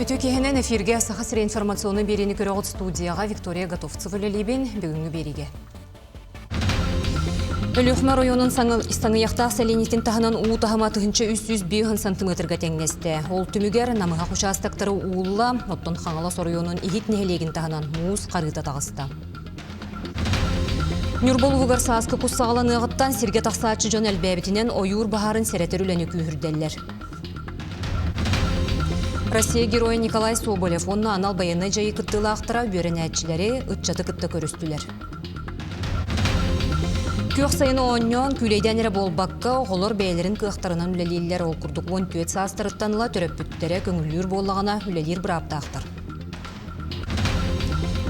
Бүтөкеһенен эфирге сахасыр информационный берени көрөгөт студияга Виктория Готовцева лелебен бүгүнгү бериге. Өлөхмө районун Станыяхта селенитин таханан уу тахама тыгынча 302 сантиметрга теңнесте. Ол түмүгер намыга кучастактары уулла, оттон Хаңалас районун игит нехелегин таханан муз карыта тагыста. Нюрболугар сааскы куссагаланы агыттан сирге таксаачы жон элбебитинен оюр бахарын серетер үлөнү күйүрделлер. Россия герои Николай Соболев онна анал баяны жайы кыттылаақтыра бөренәтчілері ұтчаты кытты көрістілер. Көк сайыны оннен күлейден әрі болбаққа оғылыр бәйлерін кықтарынан үлелейлер ол күрдік 14 састырыттаныла төріп бүттері көңілір болағына үлелер бір аптақтыр.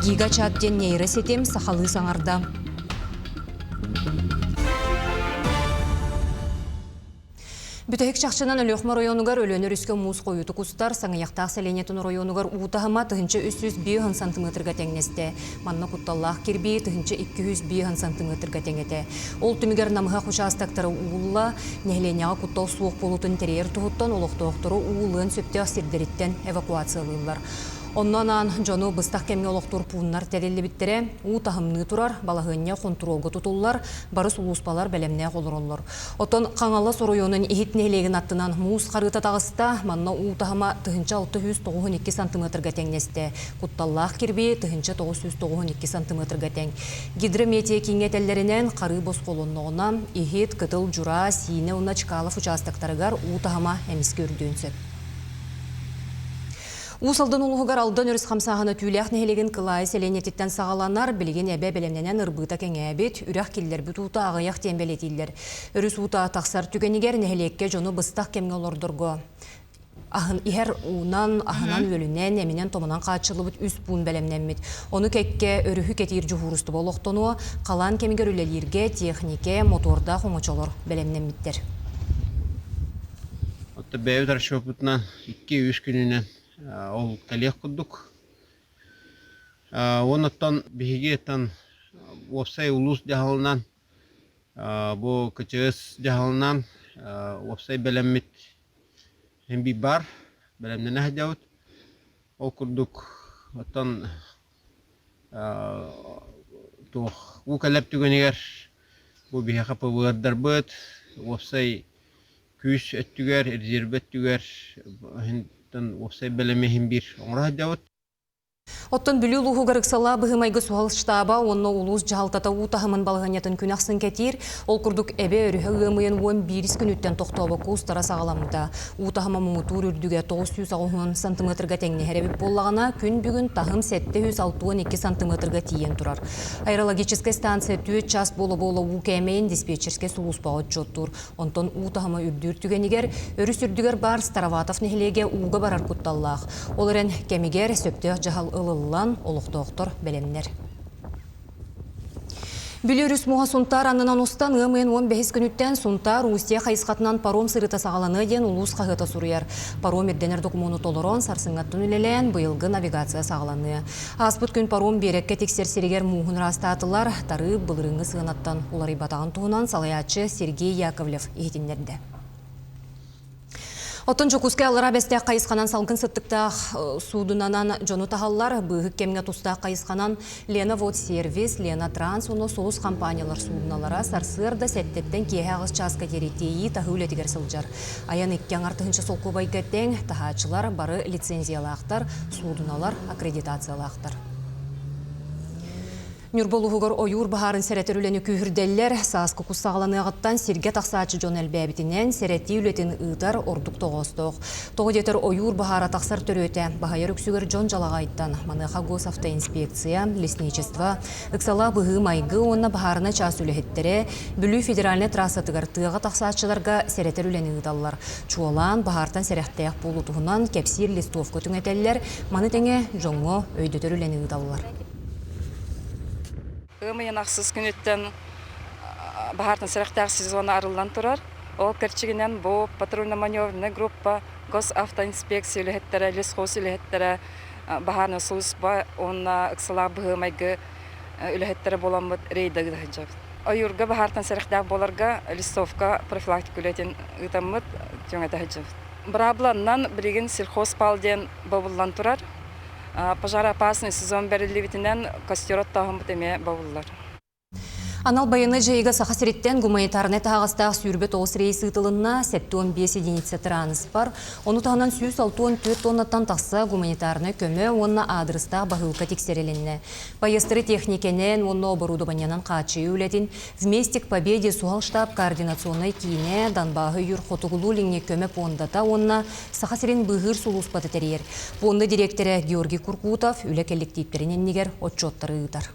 Гига чаттен нейрі сетем сақалы саңарда. Бүтәйік шақшынан өліқмі районугар өлөнер үскі муз қойуты құстар Саңыяқтақ сәленетін районугар уутағыма тұхынчы 302 сантиметрға тәңнесті. Манна құтталлақ кербей тұхынчы 202 сантиметрға тәңеті. Ол түмігер намыға құшастақтары уылла, нәхленяға құттал суық болутын терейер тұғыттан олықтауқтыры уылын сөпте асирдеріттен эвакуациялылар. Оннан жону быстақ кемге олықтыр пуыннар тәрелі біттері, уутағымны тұрар, балағынне контролға тұтулар, барыс улуспалар бәлемне қолыролыр. Отон Қаңалас районын ихит нелеген аттынан муз қарыта тағыста, манна уутағыма тұхынча 692 сантиметрға тәңнесті. Құтталлақ кербе тұхынча 992 сантиметрға тәң. Гидрометия кеңетелерінен қары бос қолыннығына ихит, кытыл, жура, сине, уначкалов участактарығар уутағыма әміске үрдөнсі. Усалдан улуғығар алдан өріс қамсағаны түйләқ нәхелеген қылай селенететтен сағаланар, білген әбе бәлемненен ұрбыта кәңәбет, үрәқ келдер бүт ута ағаяқ тәмбелетейлер. Өріс ута тақсар түгенігер нәхелекке жону быстақ кәмге олордырғы. Ихер уынан, ахынан өлінен, әмінен томынан қатшылы бұт үс бұн бәлемненмет. Оны кәкке өріхі кәтейір жүхурысты болуқтыну, қалан кәмігер өлелерге технике, моторда қоңычолыр бәлемненметтер. Отты бәйудар шопытынан 2-3 күнінен ол кәлек құддық. Оныттан бігегеттен опсай улус жағылынан, бұл күчіғыз жағылынан опсай бәлеммет әмбі бар, бәлемнен әхдеуіт. Ол күрдік оттан бұл кәләп түгенегер бұл біге қапы бұғырдар бұд, опсай күш өттігер, резерв өттігер, Осай бәлемехін бір оңыра дәуіт. Оттон бүлі ұлығы ғырықсала бұғымайғы суғал штаба, онны ұлыз жағалтата ұтағымын балғанетін күн ақсын кәтер, ол күрдік әбе өрігі ғымайын 11 күніттен тоқтауы көстара сағаламыда. Ұтағыма мұңытур үрдіге 960 сантиметрға тәңіне әребіп болағына күн бүгін тағым 762 сантиметрға тиен тұрар. Аэрологическая станция 4 час болы-болы ұқәмейін диспетчерске сұлыспауыт жоттур. Онтон ұтағыма үрдір-түгенігер, өріс үрдігер бар Староватов нехелеге ұғы барар құтталлақ. Олырен кәмігер сөпті жағал ылылан олықтоқтор бәлемнер. Бүлеріс мұға сұнтар анынан ұстан ғымын 15 күніттен сұнтар Русия қайысқатынан паром сырыта сағаланы ден ұлыс қағыта сұруяр. Паром ерденер документу толырон сарсыңаттың үлелен бұйылғы навигация сағаланы. Аспыт күн паром берекке тексерсерегер мұғын растатылар, тары бұлырыңы сығынаттан олары батағын туғынан салаячы Сергей Яковлев ехетіндерді. Оттон жокуске алыра бәсте қайысқанан салғын сыттықтақ судынанан жону тағалар бұғық кемге тұстақ қайысқанан Лена Вот сервис, Лена Транс, оны соғыз компаниялар судыналара сарсырда сәттеттен кейағыз часқа керетейі тағы үлетігер сылжар. Аян еккен артығынша сол көбай кәттен тағачылар бары лицензиялақтар, судыналар аккредитациялақтар. Нюрболуғығыр ойур бағарын сәрәтір үлені күйірделлер, саасқы құссағаланы ағыттан сирге тақсаачы жон әлбәбітінен сәрәтті үлетін ұйтар ордық тоғыстық. Тоғы детер ойур бағара тақсар түрөте, бағайыр үксігір жон жалағайттан, маныға госавтоинспекция, лесничество, ұқсала бұғы майғы онна бағарына час үліхеттері, бүлі федеральны трассатығыр тыға тақсаачыларға сәрәтір үлені ұйдалар. Чуалан бағартан сәрәттәйік болутығынан кәпсир листовка түңетеллер, маны тәңе жоңы өйдөтір үлені ұйдалар. Ғымайын ақсыз күніттен бағартын сұрақтағы сезоны арылдан тұрар. Ол кірчігінен бұл патрульно-маневрный группа, госавтоинспекция үліхеттері, лесхоз үліхеттері, бағарны сұлыспа, онына ұқсала бұғымайғы үліхеттері боламыд рейді ғыдағыжақ. Ойырға бағартын сұрақтағы боларға листовка профилактик үлетін ұтамыд жоңады ғыжақ. Брабланнан біреген сельхозпалден бабыллан турар. Пожароопасный сезон берилибитинен костерот тағын бұтеме бабыллар. Анал байыны жайыға сақасыреттен гуманитарны тағыстағы сүйірбет оғыс рейсі ұтылынна 7-15 единица транспар. Оны тағынан 164 тоннаттан тақса гуманитарны көмі онына адрыстағы бағылқа тексерелінні. Байыстыры техникенен онына оборудованиянан қачы үлетін вместе к победе суғал штаб координационной кейіне Данбағы юр қотығылу ліңе көмі пондата онына сақасырен бұғыр сұлуспаты тәрер. Понды директоры Георгий Куркутов үләкелік тейптерінен негер отчоттары ұйтар.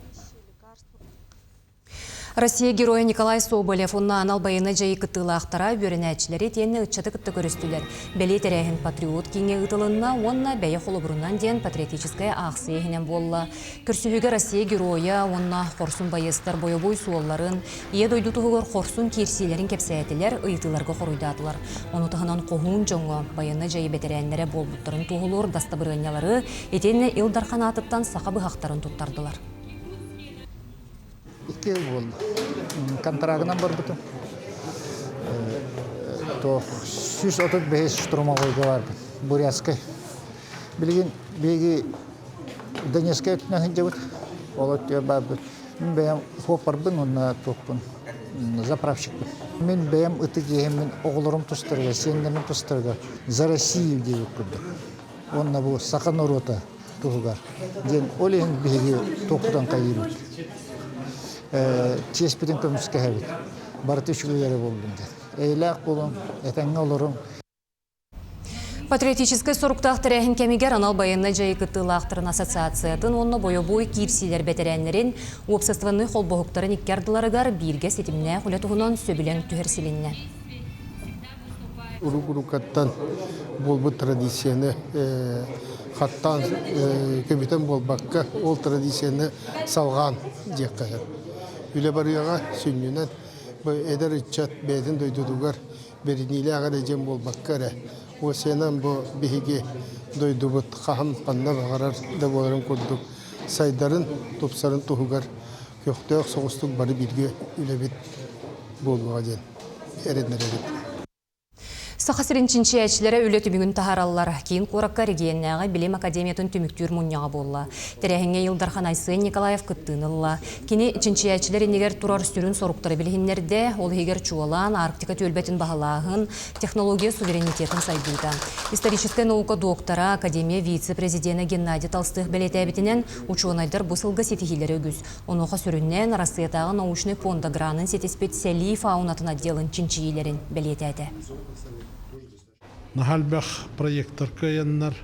Россия героя Николай Соболев онна анал байыны жайы кыттылы ақтара бөрінәтшілері тені ұтчаты кытты көрістілер. Бәле тәрәхін патриот кеңе ұтылынна онна бәйі қолыбырынан ден патриотическая ақсы ехінен болла. Көрсіхігі Россия героя онна қорсын байыстар бойы-бой суолларын, ие дойду тұғығыр қорсын керсийлерін кепсәйтілер ұйтыларға қоруйдатылар. Оны тұғынан қоғын жоңы байыны жайы бәтерәнлері бол бұттарын тұғылыр дастабырынялары етені илдархан атыттан сақа бұғақтарын тұттардылар. 2 yıl oldu. Kontragından var bütün. To 135 штурма oyga var. Бурятская. Bilgin begi Donetsk'e ötünen hınca var. Olat ya babı. Min beyam hoparbın onunla topun. Zapravщик. Min beyam ıtıgeyim min oğlurum tustırga, senlerim tustırga. За Россию diye okudum. Onunla bu Sakhanoroта tuğgar. Den olehin begi topudan kayırıyor. Чеспитин көмүскө хабит. Барты шүгүлөрү болдум. Эйлак болом, этеңе олорум. Патриотический соруктақ тәрәхін кәмегер анал байынна жайы кыттылақтырын ассоциациятын онны бойы-бой кирсилер бәтерәнлерін обществоны қолбоғықтарын иккердыларыгар бирге сетімне құлетуғынан сөбілен түхерсілінне. Урукаттан болбы традицияны хаттан көмітен болбаққа ол традицияны салған жекқағыр. Үлі барыяға сүннінен әдір үтчат бәдін дойдудуғар берінейлі ағар әжен болбаққары. О сенен бұл бейге дойдубыт қағын қанна бағарар да боларын көрдік. Сайдарын, топсарын тұғығар көқтеуқ соғыстық бары бірге үлі бет болуға ден. Әреднер әред. Сақасырын чинчиячилері өлі түмігін тахаралылар. Кейін қораққа регионнағы Білім Академиятын түміктүр мұнняға болла. Тәрәхіңе Илдархан Айсын Николаев кыттынылла. Кені чинчиячилер енегер тұрар сүрін соруқтары білгендерде, ол егер чуалан, Арктика төлбетін бағалағын, технология суверенитетін сайдыйда. Историческая наука доктора, Академия вице-президенті Геннадий Толстых бәлеті әбітінен учуанайдар бұсылғы сетихилері өгіз. Оныға сүріннен Россиятағы научный фонда гранын сетеспет сәлі фаунатын отделын чинчиилерін бәлеті әді. Нахальбах проекттар каяннар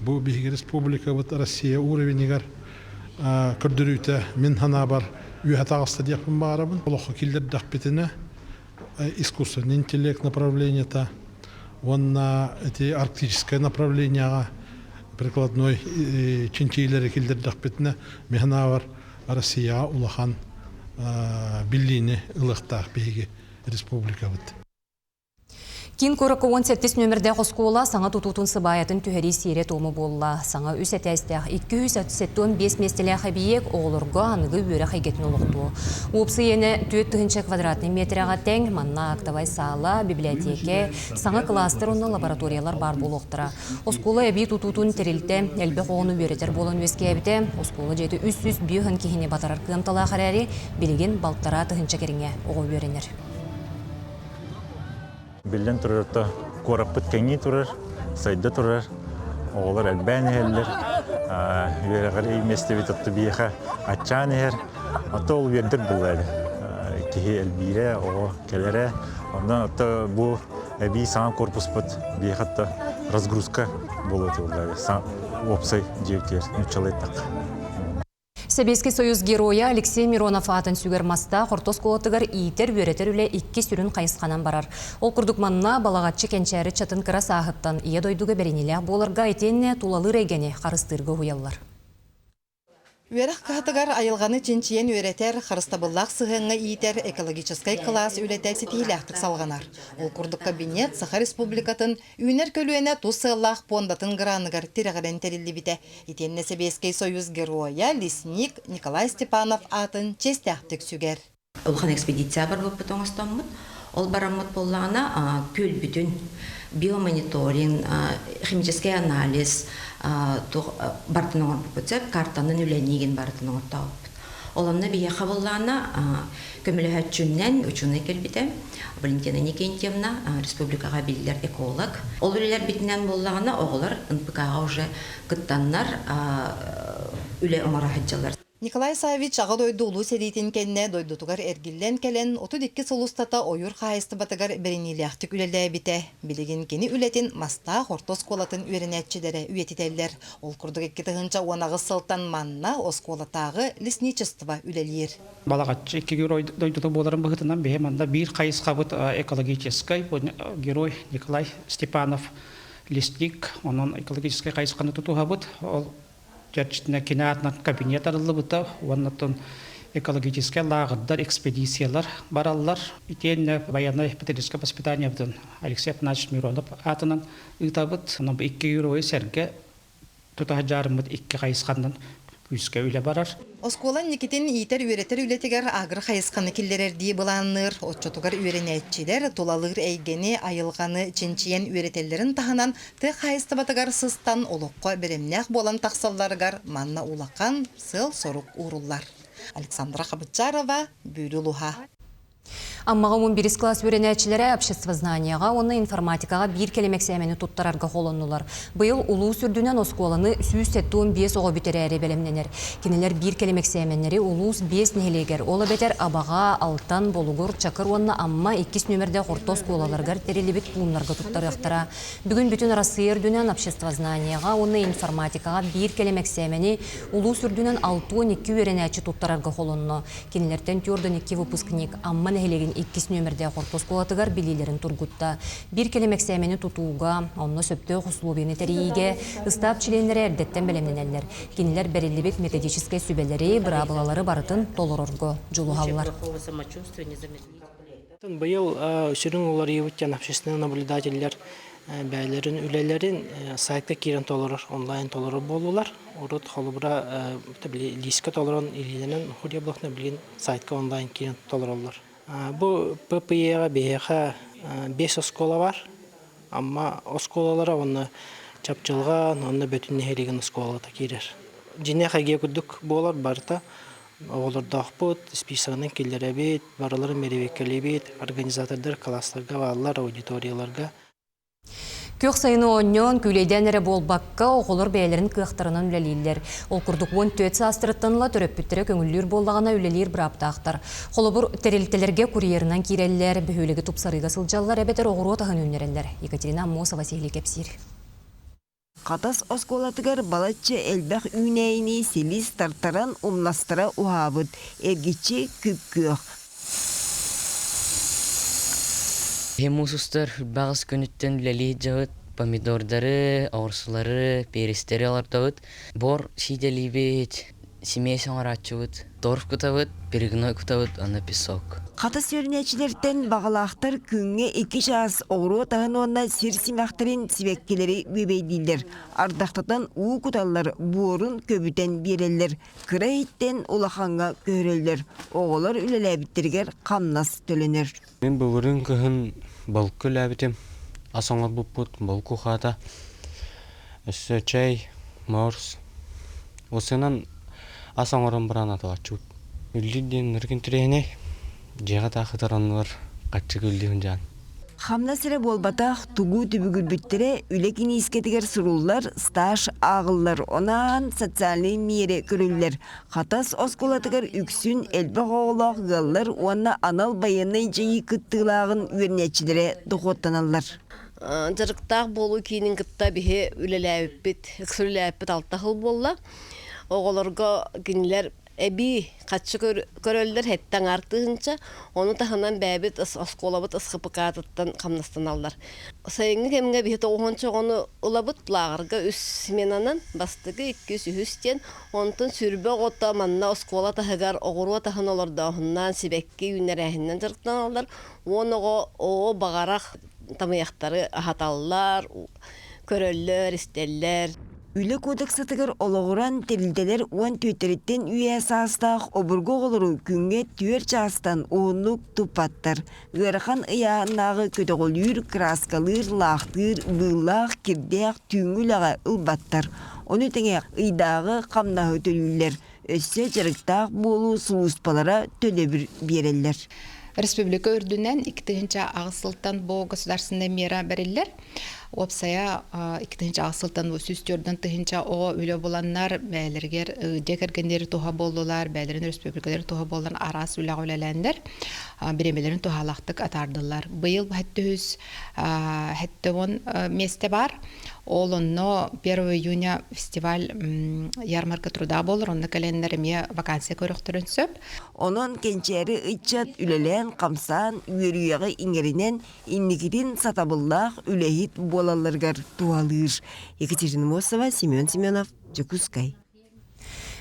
бу биги республика вот Россия уровенигер көрдүрүтө мен ханабар үйатагыста депин барабын. Олохо килдер дахпетине искусственный интеллект направление-то он на эти арктическое направление прикладной чинчилери килдер дахпетине механавар Россия улахан биллини ылыктак биги республика вот. Кин коракы 17 нөмірді қосқуыла саңа тұтутын сыбаятын түхәрі сейре томы болла. Саңа үс әтәстәқ 275 местелі қабиек оғылырға анығы өрі қайгетін олықты. Опсы ені 4 квадратный метріға тәң манна актавай сала, библиотеке, саңа кластер онны лабораториялар бар болуқтыра. Осқулы әбей тұтутын терілті әлбі қоғыны өретер болын өске әбіті, осқулы жеті үс-үс бүйін кехіне батарар қымтала қарәрі білген балттара тұхынша керіңе оғы өренер. Билен турарта корапыт кеңи турар, сайда турар, оғылар әлбән әлдер, үйерағар еместі бетатты бейіға атчан әр, аты ол вердір бұлайды. Кеге әлбейре, оғы келері, ондан аты бұл әбей саңа корпус бұд бейіғатта разгрузка болады олайды. Опсай жевтер, нүтчалайттақ. Советский Союз героя Алексей Миронов атын сүгер маста қортос қолатығар иетер өретер үлі 2 сүрін қайысқанан барар. Ол күрдікманна балағатчы кенчәрі чатын кыра сағыттан ие дойдуға бәрінелі болырға етенне тулалы рейгені қарыстырғы хуялар. Үйерек қағытығар айылғаны чинчиен өретер, қарыстабыллақ сығыңы иетер экологическай класс үлетәк сетейләқтік салғанар. Ол күрдік кабинет Саха Республикатын үйнер көлуіне тұз сығылақ пондатын ғыранығар тирағарен терілі біте. Етенне Советский Союз героя лесник Николай Степанов атын честяқтік сүгер. Улхан экспедиция бар болып бұтың ұстамын. Ол бараммат боллағына көл бүтін биомониторинг, химический анализ бартын оңыр бұпытсеп, картанын үленеген бартын оңыр тауып. Оламна бия хабыллана көмөлөһөт жүннен учуны келбите Валентина Никентьевна республикага билдер эколог. Ол үлелер битинен боллагана оголар НПКга уже кыттаннар үле оңора хаджалар. Николай Савич ага дойду улуу седейтин кенне дойдутугар эргиллен келен 32 сулустата ойур хайысты батыгар беренилиактык үлелээ бите. Билигин кени үлетин маста хортос колатын үйренетчилери үйетителлер. Ол курдук 2 тыгынча уанагы сылтан манна осколатагы лесничество үлелер. Балагатчы 2 герой дойдуту боларын быгытынан бехеманда бир кайыска быт экологический герой Николай Степанов лесник, онон экологический кайысканы тутуга быт. Ол Черчтина кинатна кабинет арылыбыта, оннаттан экологический лагыдар экспедициялар бараллар. Итен военное патриотическое воспитание бутын Алексей Афанасьевич Миронов атынан ытабыт, но 2 герой серге тутаха жарымыт 2 кайыскандан күскө үле барар. Осколан Никитин итер үйретер үлетигер агыр хайысканы киллерердии быланныр, отчотугар үйренетчилер тулалыр эйгени айылганы ченчиен үйретелерин таханан ты хайыстыбатыгар сыстан олоққа беремнях болан тақсалларыгар манна улакан сыл сорук уруллар. Александра Хабытчарова, Бүйрүлуха. Аммаға 11 класс өренәтчілері обществознанияға, оны информатикаға бір келемек сәмені тұттарарға қолонылар. Бұйыл ұлу сүрдінен осколаны 175 оғы бітері әрі бәлемненер. Кенелер бір келемек сәменері ұлуыз 5 нелегер. Олы бәтер абаға, алтан, болуғыр, чакыр онына амма 2 нөмірде құрты осколаларғар тәрелебет бұлынларға тұттарықтыра. Бүгін бүтін Россия дүнен обществознанияға, оны информатикаға бір келемек сәмені ұлу сүрдінен 6-12 өренәтчі тұттарарға қолонына. Кенелерден түрдің 2 выпускник амма нәхелеген 2 нөмірде қортос қолатығар билилерін тұргутта. Bir келемек сәмені тұтуға, онны сөпті құсылубені тәрейге, ұстап чиленлері әрдеттен бәлемненелер. Кенелер бәрелебек методическай сүбелері, бұрабылалары барытын толырырғы жолуғалар. Бұйыл сүрін олар еуіттен общественный наблюдателер бәлерін, үлелерін сайтқа керен толырыр, онлайн толырыр болулар. Орыт қолыбыра лискі толырын илеленен худия блокна білген сайтқа онлайн керен толырылар. Бұл ППЕ-ға бейеға 5 оскола бар, амма осколалара оны чапчылған, оны бөтін нәхелеген осколалата керер. Жіне қайге күдік болар барыта, оғылырдақ бұд, списығының келдері бет, барылары меревекелі бет, организатордар класстарға, балалар, аудиторияларға. Көк сайыны оннен күлейден әрі болбаққа оғылыр бәйлерін қияқтарынан үлелейлер. Ол күрдік 14 астырыттаныла түріп бүттірі көңілдер болдағына үлелер бір аптақтар. Қолы бұр тәрелтелерге күрерінен керелілер, бөхөлігі тұпсарыға сылжалылар әбетер оғыру отағын өнерелер. Екатерина Аммосова Сейли Кепсир. Қатас осколатығар балатчы әлбәқ үйнәйіні селис тартаран умластыра уғабыд. Әргетчі күп-көк. Хемусустар бағыз көнүттен үлелі жағыт, помидордары, ауырсылары, перистері алардауыт. Бор шиделі бет, семей соңар атчуыт, торф күтавыт, перегной күтавыт, аны песок. Қатас өрнәчілерден бағалақтар күнге 2 жас оғыру отағын онна сер-симақтарын сибеккелері бебейділдер. Ардақтатан уы күталар буырын көбітен берелер. Кыра еттен улаханға көрелер. Оғылар үлеләбіттергер қамнас төленер. Мен бұғырын күхін балқы ләбітім. Асаңар бұппыт, балқы қата. Өсі чай, морс. Осынан асаңарын біран атыға чуд. Үлден үрген түрейіне. Жеға тақытаранылар қатшы көлдігін жан. Хамна сірі болбатақ тугу түбігіл бүттірі үлекін ескетігер сұрулар, стаж ағылар, онан социальный мере көрілер. Қатас осколатығар үксін әлбі ғоғылақ ғалылар, онна анал баянай жайы күттілағын өрнетчілері дұғыттаналар. Жарықтақ болу кейінің күтті бігі үлеләйіппет, үксүлеләйіппет алтақыл болла. Оғыларға кенілер әбі қатшы көрөлдер хеттен артығынша, оны тахынан бәбет осколабыт ысқыпықатыттан қамнастан алдар. Сайынғы кемге бейті оғынша оны ұлабыт лағырға үс сменанан бастығы 200-300-тен, онтын сүрбе ғота манна оскола тахығар оғыру тахын оларда оғыннан себекке үйінер әхіннен жырықтан алдар. Оныға оғы бағарақ тамаяқтары ахаталылар, көрөллер, істеллер. Үлі кодексатығыр олығыран терілделер уан төтереттен үйе састақ обырғы олыру күнге түйер частан оғынлық тұпаттар. Ғырхан ұяғынағы көтіғылыр, краскалыр, лақтыр, бұллақ, кирдеқ, түйінгіліға ұлбаттар. Оны тәңе ұйдағы қамнағы төлілер. Өссе жарықтақ болу сұлуспалара төлебір берелер. Республика үрдінен 2-нче ағысылтан бұл государственный мера берілер. Опсая 2-нче ағысылтан сүстөрден 2-нче о үлі боланнар бәлергер декергендері туға болдылар, бәлерін республикалары туға болдан арас үлі үләләндер, біремелерін туғалақтық атардылар. Бұйыл хәтті он месте бар. Ол онно 1 июня фестиваль ярмарка труда болыр, онны календарыме вакансия көріқтірін сөп. Онын кенчері ұйтчат үлелен, қамсан, үйерүйеғі иңерінен иннігерін сатабыллақ үләйт болаларғар туалыр. Екатерина Мосова, Семен Семенов, Жекускай.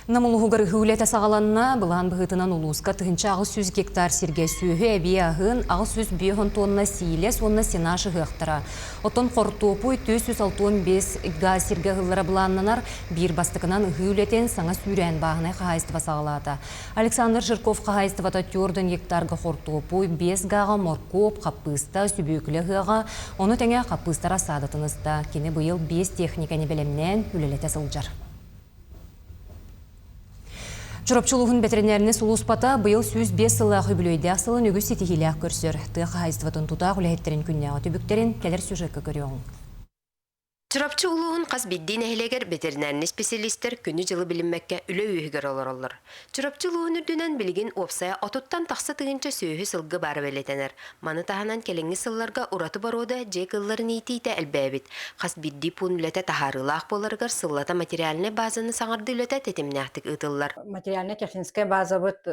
Намылуғығыр ғылеті сағаланына бұлан бұғытынан ұлысқа 200 гектар серге сүйі әбей ағын 600 тонна сейлес, онна сенашы ғықтыра. Отын қортопуй 465 ға серге ғылыра бұланынар бір бастықынан ғылетен саңа сүйрен бағына қағайстыва сағалады. Александр Жирков қағайстывата 4 гектарға қортопуй 5 ғаға моркоп, қаппыста, сүбекілі ғыға, оны тәңе қаппыстара садытынызда. Кені бұйыл 5 техниканы білімнен үлелеті сылжар. Чурапчылығын бәтірінеріне сұлуспата бұйыл 105 сылағы бүлейді ақсылын үгі сетігілі көрсір. Тұғы қайыстыватын тұта құлайеттерін күнне ағыты бүктерін кәлер сюжеткі көріуің. Чурапчы улуғын қас бидден әхілегер бетеринарный специалистер күні жылы білінмәкке үлі үйігер олар. Чурапчы улуғын үрдінен білген опсая отуттан тақсы тығынша сөйі сылғы бары бәлетенер. Маны тағынан келіңі сылларға ұраты барода жек ылларын етейті әлбәбет. Қас бидді пун үләті тахарылақ боларғар сыллата материаліне базаны саңарды үләті тетімнәқтік ұтылар. Материаліне техническая база бұд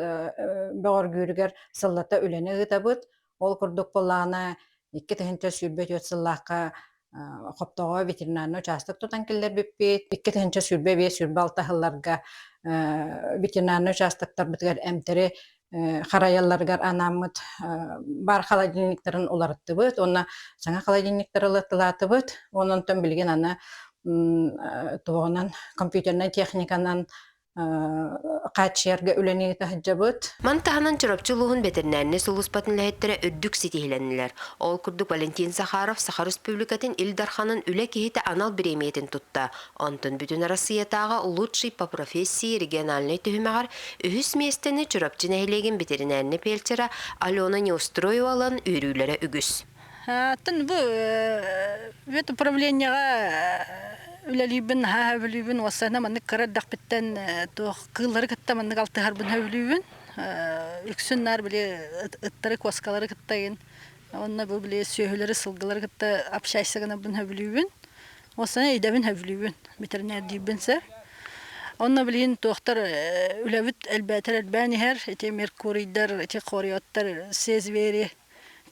бағыр гүргер сыллата үләні ұта бұд. Ол күрдік болағына 2 тығынша сүрбет өт сыллаққа Хоптоға ветеринарный участок тутан келдер беппет. 2 тыгынча сүрбе бе сүрбе алтахылларга ветеринарный участоктар бітігер әмтері қараялларгар анамыт бар холодильниктерін оларытты бұд. Онна саңа холодильниктер ылытылаты бұд. Онын төн білген аны туғынан компьютерный техниканан қачерге үләне тахыджа бұд. Мантаханан чурапчылығын бетеринарный сұлуспатын ләйттері үрдік сетихіленілер. Ол күрдік Валентин Сахаров Сахар Республикатын Илдарханын үлі кейті анал біреметін тұтта. Онтын бүтін Россиятаға лучший по профессии региональный түхімағар үхіс местені чурапчын әйлеген ветеринарный пельчера Алена Неустрою алан үйрүлері үгіс. Тын бұл управленияға Үләлибін, хәвілібін, осына манны қырардақ біттен қылары кітті манны алтығар бұн хәвілібін. Үксіннар біле ұттары кваскалары кіттайын. Онна бұл біле сөйілері сылғылары кітті апшайсығына бұн хәвілібін. Осына едәбін хәвілібін, ветеринар дейбінсі. Онна білейін тоқтар үләвіт әлбәтір әлбәні әр, әте меркурийдар, әте қорияттар, сезвері,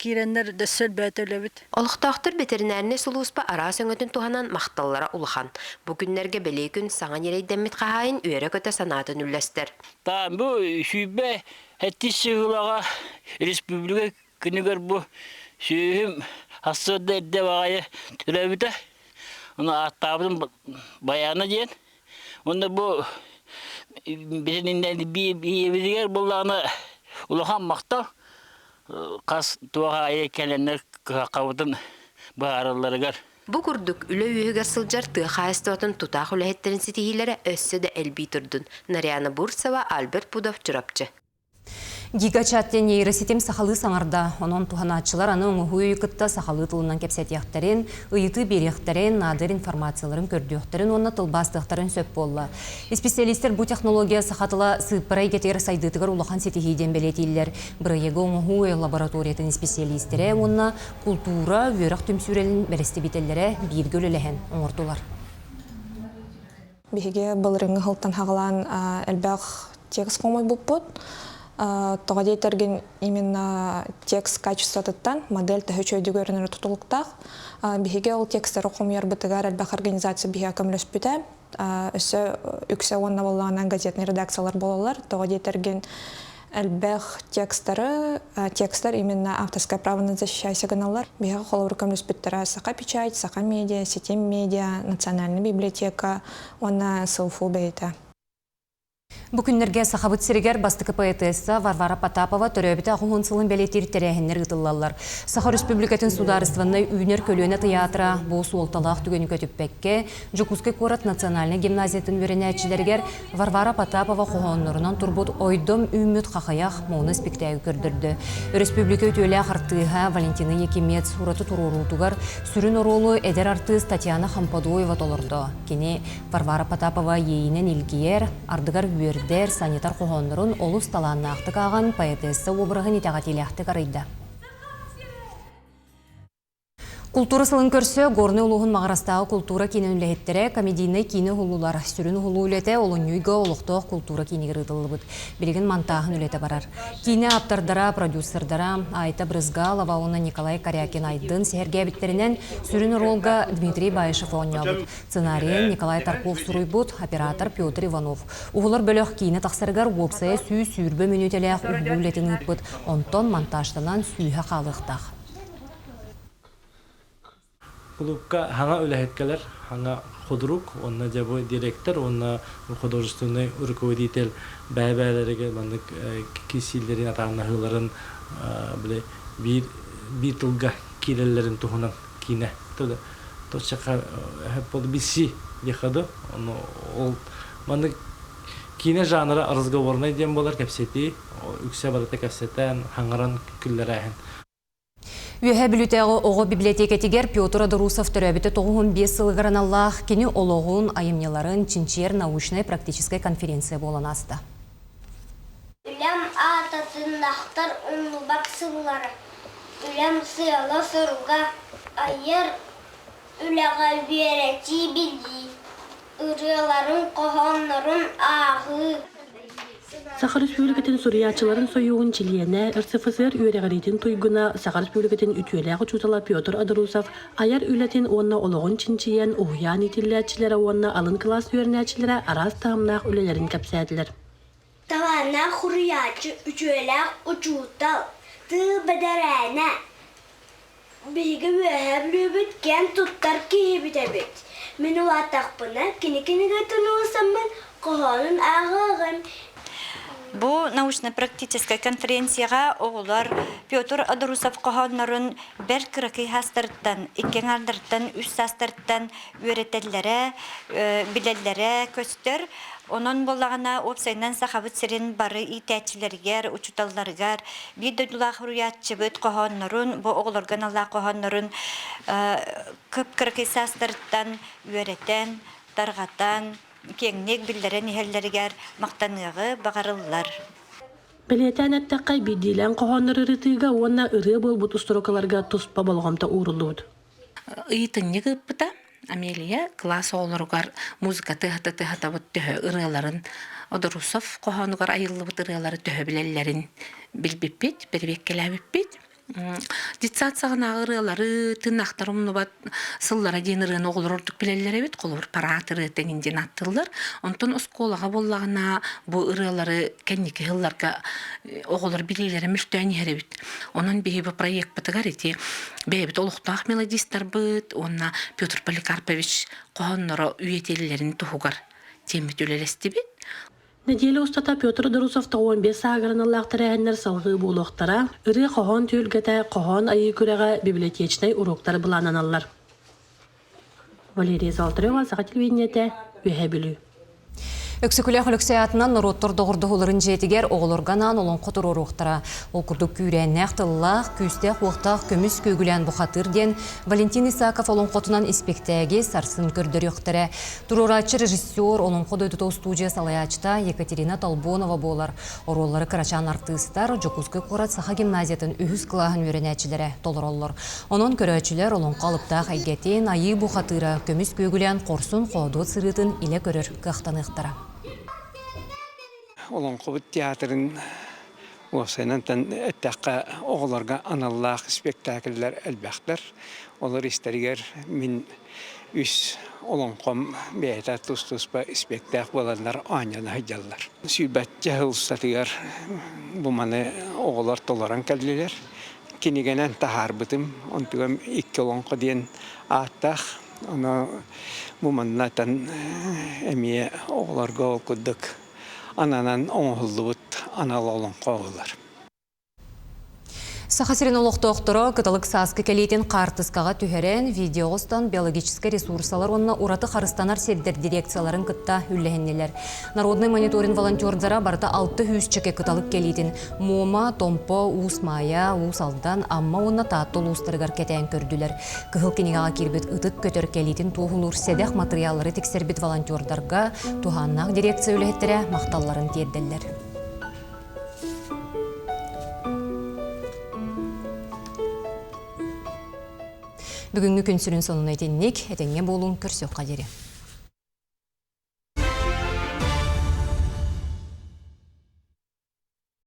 киреннер дөссөл бәтөлөбүт. Олықтақтыр ветеринарный сұлуыспа ара сөңөтін туғанан мақталлара улхан. Бүгінлерге белей күн саңан ерейдеммет қағайын өйрі көті санатын үлләстер. Бұл шүйбе әтті сүйілаға республика күнігер бұл сүйім асырды әрде бағайы түрәбіті. Оны аттабының баяны дейін. Онда бұл бізінінден бейебізігер бұллағына улахан мақтал. Қас туаға айекәлінер қауытын бағарыларығар. Бұ күрдік үлі үйігер сылжар тұғы қайыстуатын тұтақ үләхеттерін сетихилері өссі де әлбей тұрдын. Нарияна Бурсова, Альберт Пудов, Чурапчы. Гигачаттен нейросетем сақалы саңарда. Онын туғаначылар аны оңығы үйкітті сақалы тылынан кепсетияқтарын, ұйыты берияқтарын, надыр информацияларын көрдіяқтарын, онына тылбастықтарын сөп болла. Специалистер бұл технология сақатыла сыпырай кетер сайдытығыр улахан сетихиден белетейлер. Бірайығы оңығы лабораториятын специалистері, онына культура, өрақ түмсүрелін бәресті бетелері біргі өліліген оңырдылар. Беге бұлырыңы ғылттан хағылан әлбәқ тегіс қомай бұппыд. Тоға дейтерген именно текст качество тұттан модель тәхі өйді көрінері тұтылықтақ. Беге ол текстері қомер бұтығар әлбәқ организация беге көміліс бүті. Үсі үксе онына болағынан газетный редакциялар болалар. Тоға дейтерген Элбэх текстар именно авторское право на защищайся каналлар. Бега холовру камлюс биттара сака печать, сака медиа, сетем медиа, национальная библиотека, она СУФУ бейта. Бүкүннерге сахабыт сиригер бастыкы поэтесса Варвара Потапова төрөбіті ағуын сылын бәлетер тәрәхіннер ұтылалар. Саха Республикатын сударыстванны үйнер көлөне театра босы олталақ түгені көтіппәкке Жукускай Корат национальный гимназиятын өренәтчілергер Варвара Потапова қоғанларынан турбут ойдом үміт қақаяқ моны спектәгі көрдірді. Республика өтөлі артыға Валентина Якимец ураты турурутугар сүрін оролу әдер артыз Татьяна Хампадуева толырды. Кені Варвара Потапова ейінен илгиер, ардыгар Дер санитар қоғанларын олыс таланна ақтық аған поэтесса обырығын итағателі ақтық арайды. Культура сылын көрсі, горны ұлығын мағарастағы культура кейінен үләхеттері, комедийный кейіні ұлылар, сүрін ұлы үлеті, олынүйгі олықтық культура кейінігір ұтылы бұд. Білген мантағын үлеті барар. Кейіні аптардара, продюсердара, Айта Брызгалова, оны Николай Корякин айдын сәрге біттерінен сүрін ролға Дмитрий Байышев оңя бұд. Сценарийін Николай Тарков сұруй бұд, оператор Петр Иванов. Уғылар бөліқ кейіні тақсарғар опсая сүй-сүйірбі мүнетеліғ ұлы үлетін ұтпыд, онтон монтажтанан сүйі қалықтақ. Клубка хана үләһеткәләр, хана худрук, онна жабы директор, онна художественный руководитель бәбәләргә мандык кисилләрен атаһыларын биле бир тылга кирелләрен тухунан кинә. Точка подбиси яхады, ол мандык кинә жанры разговорный дем болар кәпсети, үксә барата кәпсәтән хаңаран күлләрәһен. Үйе білітәғі оғы библиотекетігер Петр Адрусов төрәбіті 95 сылғырын Аллах кені олығын айымнеларын Чинчер научной практической конференция болан асты. Үлем ататындақтар ұнлыбақ сылғары. Үлем сыялы сыруға айыр үләға верети білді. Үреларын қоғанларын ағы. Сахар Республикатын Сурьячыларын союғын Чилияне, РСФСР үйерегеретін туйгуна Сахар Республикатын үтүеләғы чутала Петр Адрусов, аяр үлетін онна олығын чинчиян ұғян етілләтчілері онна алын класс үйернәтчілері арас тағымнақ үлелерін кәпсәділер. Тавана хурьячы үтүеләг ұчутал, ты бәдәрәне. Бігі өәблі бүткен тұттар кейі бітәбет. Мен уатақпына кені-кенеге тұнуысамын, қоғанын ағығым. Бу научно-практическая конференцияға оғылар Петр Адрусов қоғанларын бәр кірікі хастырттан, иккен ардырттан, үс састырттан өретелері, білелері көстер. Onun bolağına opsayından sahabıt sirin barı itəçilərgər, uçutallargar, bir dödülağ hürriyatçıbıt qoğanların, bu oğlargan Allah qoğanların kıp-kırkı sastırttan, öğreten, tarğatan, kengnek bilderen ihellergər maqtanığı bağarıllar. Beleten ettaqay bidilen qoğanları rıtıga ona ırı bol but usturokalarga tuspa bolğamta uğruludu. Итинник ыппыта Амелия класс олоргар музыка тыхата бут төһө ырыларын Одорусов коханугар айыллыбыт ырылары төһө билеллерин билбиппит бербеккелебиппит диссацияга ырылары тынактарымны бат сыллара денирин оголордук билеллери бит колор паратыры теңинден аттылар онтон осколага боллагана бу ырылары кенники хылларга оголор билелери мүштөни херебит онун бейби проект батагарити бейбит олуктак мелодистар быт онна Петр Поликарпович кохонноро үйетелерин тухугар темит үлелестибит. Неделе устата Петр Адрусов 15 сагарын аллақтырағынлар салғы болуқтара, үрі қоған түйілгеті қоған айы күріға библиотечный уроктар бұлананалар. Валерия Залтырева, Саға телевидениеті, Үйе білу. Өксікілі құлықсаятынан нұроттыр доғырдығылырын жетігер оғылырғанан олон құтыр оруқтыра. Ол күрдік күйрәнне ақтылылақ, күйістек уақтақ көміс көгілән бұқатырден Валентин Исаков олон құтынан испектәге сарсын көрдір өқтірі. Тұруратчы режиссер олон құды өтіто студия салаячта Екатерина Толбонова болар. Ороллары Карачан артыстар Жокускай Корат Саха гимназиятын үйіз қылағын өренәчілері толыр олыр. Onun көрәчілер олон қалыптақ әйгетен айы бұқатыра көміс көгілән қорсын қодуыт сырытын иле көрір қақтанықтыра. Олон қобыт театрын осынан әттәққа оғыларға аналлақ спектакльлер әлбәқтер. Олар істергер мен үс олонқом бәйта тұс-тұспа спектак боландар аняны хайдалар. Сүйбәтчі хылсатығар бұманы оғылар толаран кәлілер. Кенегенен тахар бітім, онтығым 2 олонқы дейін аттақ. Оны бұманнатан әмие оғыларға ол күдік. Ананан оңғылды бұт анал олонқы оғылар. Сахасирин олықтоқтыры кытылық саскы кәлейтін қартысқаға түхерен видеоғыстан биологический ресурсалар онына ураты қарыстанар сердер дирекцияларын кытта үлләхеннелер. Народный мониторинг волонтердара барыта 600 чеке кытылық кәлейтін мома, томпо, уус мая, уус алдан, амма онына тааттыл уустарығар кәтәйін көрділер. Кығыл кенегаға кербет ұтық көтер кәлейтін туғылыр седех материаллары тексербет волонтердарға туғаннақ дирекция үләхеттері мақталларын терделер. Бүгінгі күн сүрін сонын әйтеннек, әтенге болуын көрсек қадері.